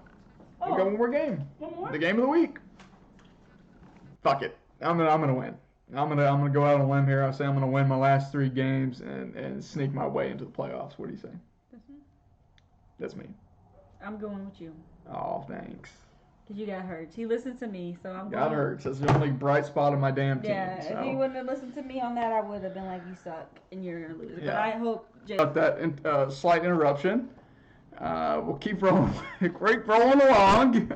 [SPEAKER 1] We got one more game.
[SPEAKER 2] One more?
[SPEAKER 1] The game of the week. Fuck it. I'm gonna win. I'm gonna go out on a limb here. I say I'm gonna win my last 3 games and sneak my way into the playoffs. What do you say?
[SPEAKER 2] That's me.
[SPEAKER 1] That's me.
[SPEAKER 2] I'm going with you.
[SPEAKER 1] Oh, thanks.
[SPEAKER 2] Cause you got hurt. He listened to me, so I'm.
[SPEAKER 1] Got hurt. That's the only bright spot of my damn team.
[SPEAKER 2] Yeah,
[SPEAKER 1] so.
[SPEAKER 2] if he wouldn't have listened to me on that, I would have been like, you suck and you're gonna lose.
[SPEAKER 1] Yeah.
[SPEAKER 2] But I hope.
[SPEAKER 1] But that slight interruption. We'll keep rolling. Keep rolling along.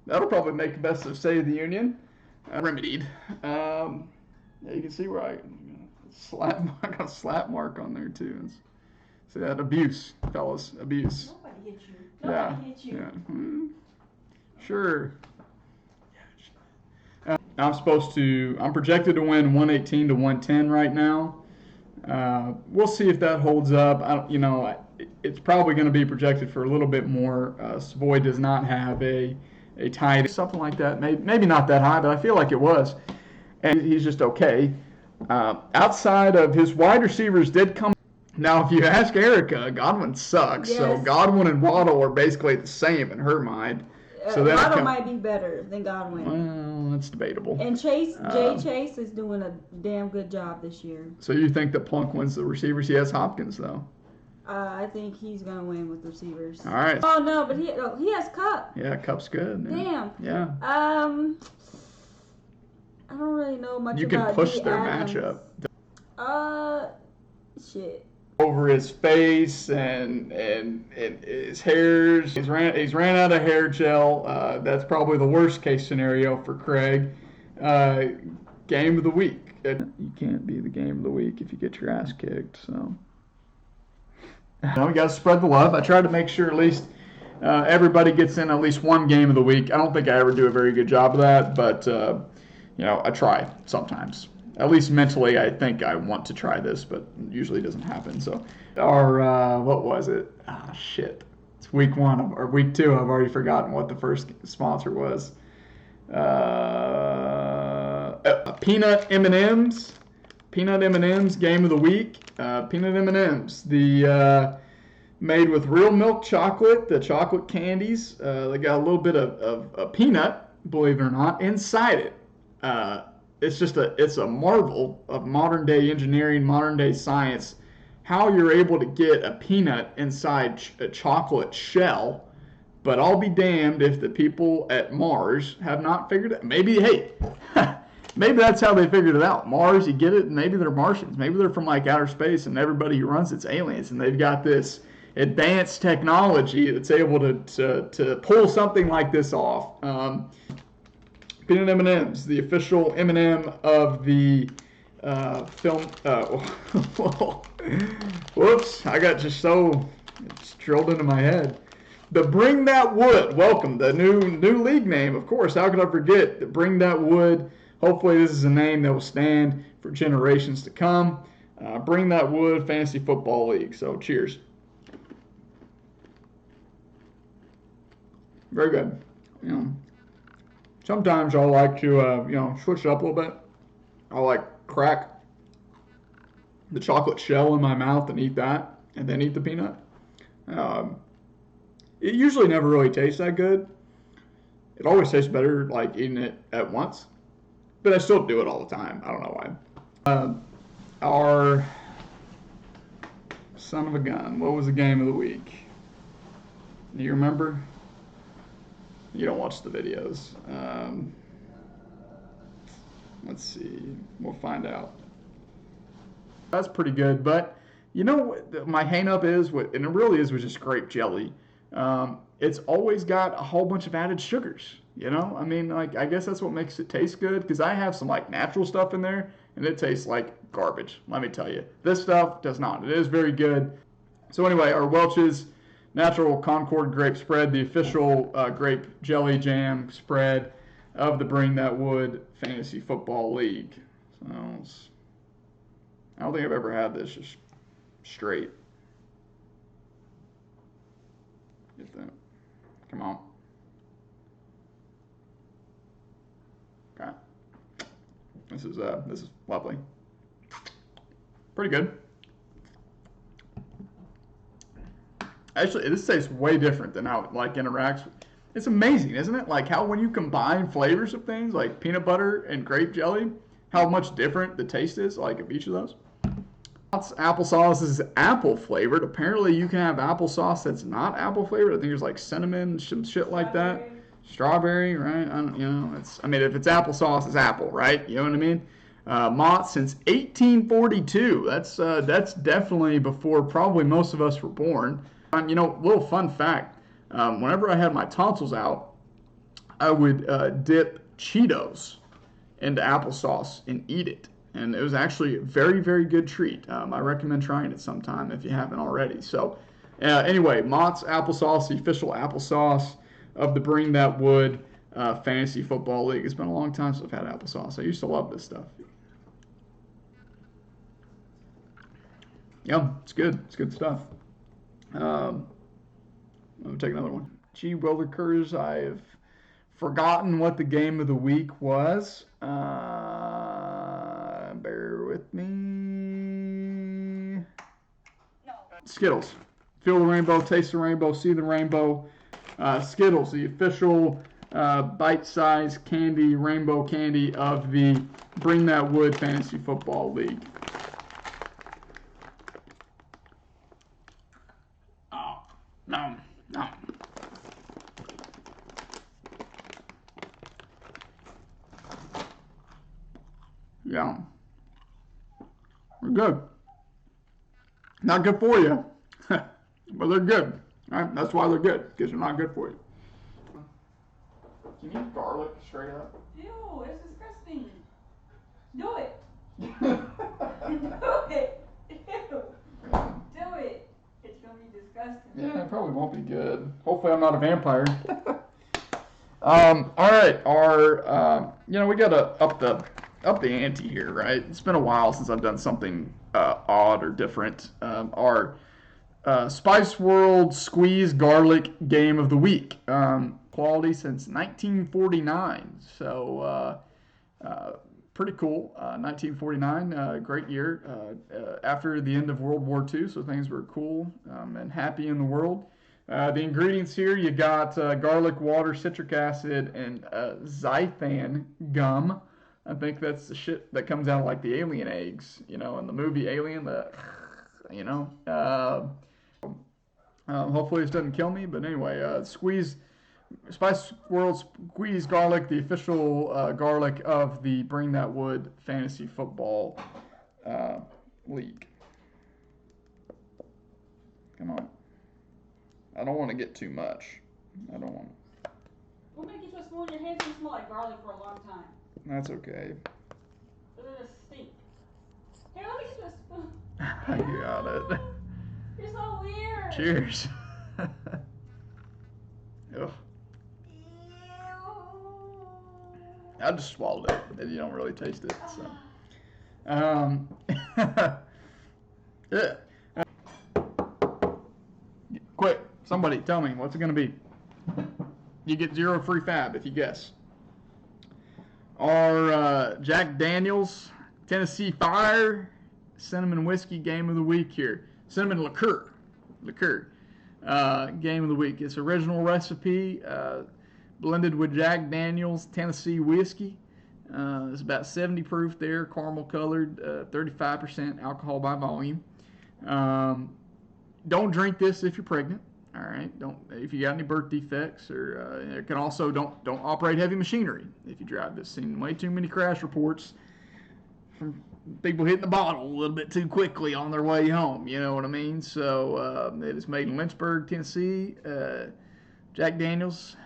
[SPEAKER 1] That'll probably make best of State of the Union. Remedied. Yeah, you can see where I got a slap mark on there too. See that abuse, fellas, abuse.
[SPEAKER 2] Nobody hit you. Nobody hit you.
[SPEAKER 1] Yeah. Sure. I'm projected to win 118 to 110 right now. We'll see if that holds up. It's probably going to be projected for a little bit more. Savoy does not have a tie, something like that. Maybe not that high, but I feel like it was. And he's just okay. Outside of his wide receivers did come. Now, if you ask Erica, Godwin sucks.
[SPEAKER 2] Yes.
[SPEAKER 1] So Godwin and Waddle are basically the same in her mind. So
[SPEAKER 2] Waddle might be better than Godwin.
[SPEAKER 1] Well, that's debatable.
[SPEAKER 2] And Chase is doing a damn good job this year.
[SPEAKER 1] So you think that Plunk wins the receivers? He has Hopkins, though.
[SPEAKER 2] I think he's going to win with receivers.
[SPEAKER 1] All right.
[SPEAKER 2] Oh, no, but he has Cup.
[SPEAKER 1] Yeah, Cup's good.
[SPEAKER 2] Damn.
[SPEAKER 1] Yeah.
[SPEAKER 2] I don't really know much
[SPEAKER 1] You
[SPEAKER 2] about
[SPEAKER 1] can push
[SPEAKER 2] D.
[SPEAKER 1] their
[SPEAKER 2] Adams.
[SPEAKER 1] matchup.
[SPEAKER 2] Shit.
[SPEAKER 1] Over his face and his hairs. He's ran out of hair gel. That's probably the worst case scenario for Craig. Game of the week. You can't be the game of the week if you get your ass kicked. So. We got to spread the love. I try to make sure at least everybody gets in at least one game of the week. I don't think I ever do a very good job of that, but I try sometimes. At least mentally, I think I want to try this, but usually it doesn't happen. So, what was it? Shit. It's week 1 or week 2. I've already forgotten what the first sponsor was. Peanut M&Ms. Peanut M&Ms game of the week. Peanut M&Ms. The made with real milk chocolate. The chocolate candies. They got a little bit of peanut, believe it or not, inside it. It's a marvel of modern day engineering, modern day science, how you're able to get a peanut inside a chocolate shell. But I'll be damned if the people at Mars have not figured it. Maybe that's how they figured it out. Mars, you get it, and maybe they're Martians. Maybe they're from like outer space, and everybody who runs it's aliens, and they've got this advanced technology that's able to pull something like this off. Peanut M&Ms, the official M&M of the film. Whoops! I got it's drilled into my head. The Bring That Wood. Welcome, the new league name. Of course, how could I forget? The Bring That Wood. Hopefully this is a name that will stand for generations to come. Bring That Wood Fantasy Football League. So cheers. Very good. Sometimes I like to switch it up a little bit. I like crack the chocolate shell in my mouth and eat that, and then eat the peanut. It usually never really tastes that good. It always tastes better like eating it at once, but I still do it all the time. I don't know why. Our son of a gun. What was the game of the week? Do you remember? You don't watch the videos. Let's see. We'll find out. That's pretty good, but you know what my hang-up is, and it really is, with just grape jelly. It's always got a whole bunch of added sugars. I mean, like, I guess that's what makes it taste good, because I have some like natural stuff in there, and it tastes like garbage. Let me tell you, this stuff does not. It is very good. So anyway, our Welch's Natural Concord Grape Spread, the official grape jelly jam spread of the Bring That Wood Fantasy Football League. So I don't think I've ever had this just straight. Get that. Come on. Okay. This is lovely. Pretty good. Actually, this tastes way different than how it interacts. It's amazing, isn't it? Like how when you combine flavors of things like peanut butter and grape jelly, how much different the taste is like of each of those. Applesauce is apple flavored. Apparently, you can have applesauce that's not apple flavored. I think there's like cinnamon, some shit like that. Strawberry, right? If it's applesauce, it's apple, right? You know what I mean? Mott since 1842. That's definitely before probably most of us were born. Little fun fact. Whenever I had my tonsils out, I would dip Cheetos into applesauce and eat it. And it was actually a very, very good treat. I recommend trying it sometime if you haven't already. So anyway, Mott's Applesauce, the official applesauce of the Bring That Wood Fantasy Football League. It's been a long time since I've had applesauce. I used to love this stuff. Yeah, it's good. It's good stuff. Let me take another one. Gee Willikers, I've forgotten what the game of the week was. Bear with me.
[SPEAKER 2] No.
[SPEAKER 1] Skittles. Feel the rainbow, taste the rainbow, see the rainbow. Skittles, the official bite-sized candy, rainbow candy of the Bring That Wood Fantasy Football League. Oh, no. Yeah. They're good. Not good for you. But they're good. Right? That's why they're good, because they're not good for you. Can you eat garlic straight up?
[SPEAKER 2] Ew, it's disgusting. Do it. Do it. Ew. Do it. It's going to be disgusting.
[SPEAKER 1] Yeah, it probably won't be good. Hopefully I'm not a vampire. All right. We got to up the ante here, right? It's been a while since I've done something odd or different. Our Spice World Squeeze Garlic Game of the Week. Quality since 1949. So pretty cool. 1949, great year. After the end of World War II, so things were cool and happy in the world. The ingredients here, you got garlic, water, citric acid, and xanthan gum. I think that's the shit that comes out of like the alien eggs, in the movie Alien. Hopefully this doesn't kill me, but anyway, Spice World Squeeze Garlic, the official garlic of the Bring That Wood Fantasy Football League. Come on. I don't want to get too much. I don't want.
[SPEAKER 2] We'll make you to a spoon. Your hands will smell like garlic for a long time.
[SPEAKER 1] That's okay.
[SPEAKER 2] But it'll stink. Here, let me get you a spoon.
[SPEAKER 1] You got it.
[SPEAKER 2] You're so weird.
[SPEAKER 1] Cheers. Ugh. I just swallowed it. You don't really taste it. So. Yeah. Quick, somebody tell me, what's it going to be? You get 0 free fab if you guess. Our Jack Daniels Tennessee Fire Cinnamon Whiskey Game of the Week here. Cinnamon liqueur. Game of the Week. It's original recipe, blended with Jack Daniels Tennessee Whiskey. It's about 70 proof there, caramel colored, 35% alcohol by volume. Don't drink this if you're pregnant. All right. Don't if you got any birth defects, or it can also don't operate heavy machinery if you drive this. Seen way too many crash reports from people hitting the bottle a little bit too quickly on their way home. You know what I mean? So it is made in Lynchburg, Tennessee. Jack Daniels,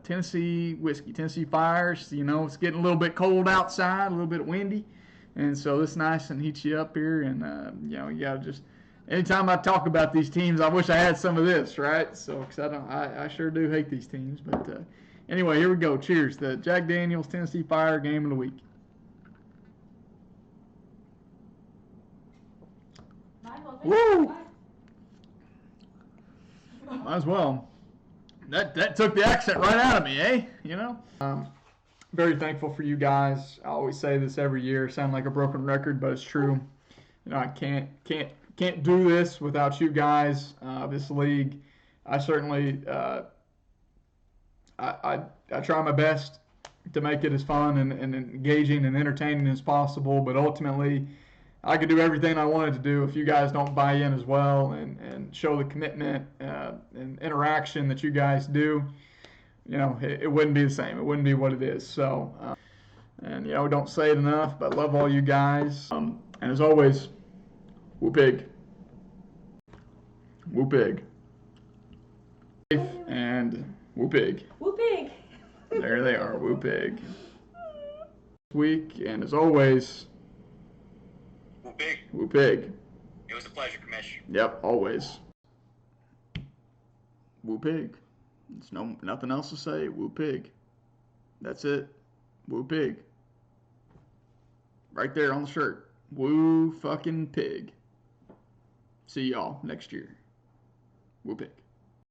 [SPEAKER 1] Tennessee whiskey, Tennessee Fires. You know, it's getting a little bit cold outside, a little bit windy, and so this nice and heats you up here. And you know, you gotta just. Anytime I talk about these teams, I wish I had some of this, right? So, because I sure do hate these teams. But anyway, here we go. Cheers. The Jack Daniels Tennessee Fire Game of the Week. Woo! Might as well. That took the accent right out of me, eh? You know. Very thankful for you guys. I always say this every year. Sound like a broken record, but it's true. You know, I can't do this without you guys. This league, I certainly I try my best to make it as fun and engaging and entertaining as possible. But ultimately, I could do everything I wanted to do if you guys don't buy in as well and show the commitment and interaction that you guys do. You know, it wouldn't be the same. It wouldn't be what it is. So, and you know, don't say it enough, but love all you guys. And as always, woo pig. Woo pig. And woo pig.
[SPEAKER 2] Woo pig.
[SPEAKER 1] There they are, woo pig. Week, and as always,
[SPEAKER 3] Woo pig.
[SPEAKER 1] woo pig.
[SPEAKER 3] It was a pleasure, Commish.
[SPEAKER 1] Yep, always. Woo pig. There's nothing else to say. Woo pig. That's it. Woo pig. Right there on the shirt. Woo fucking pig. See y'all next year. Woo pig.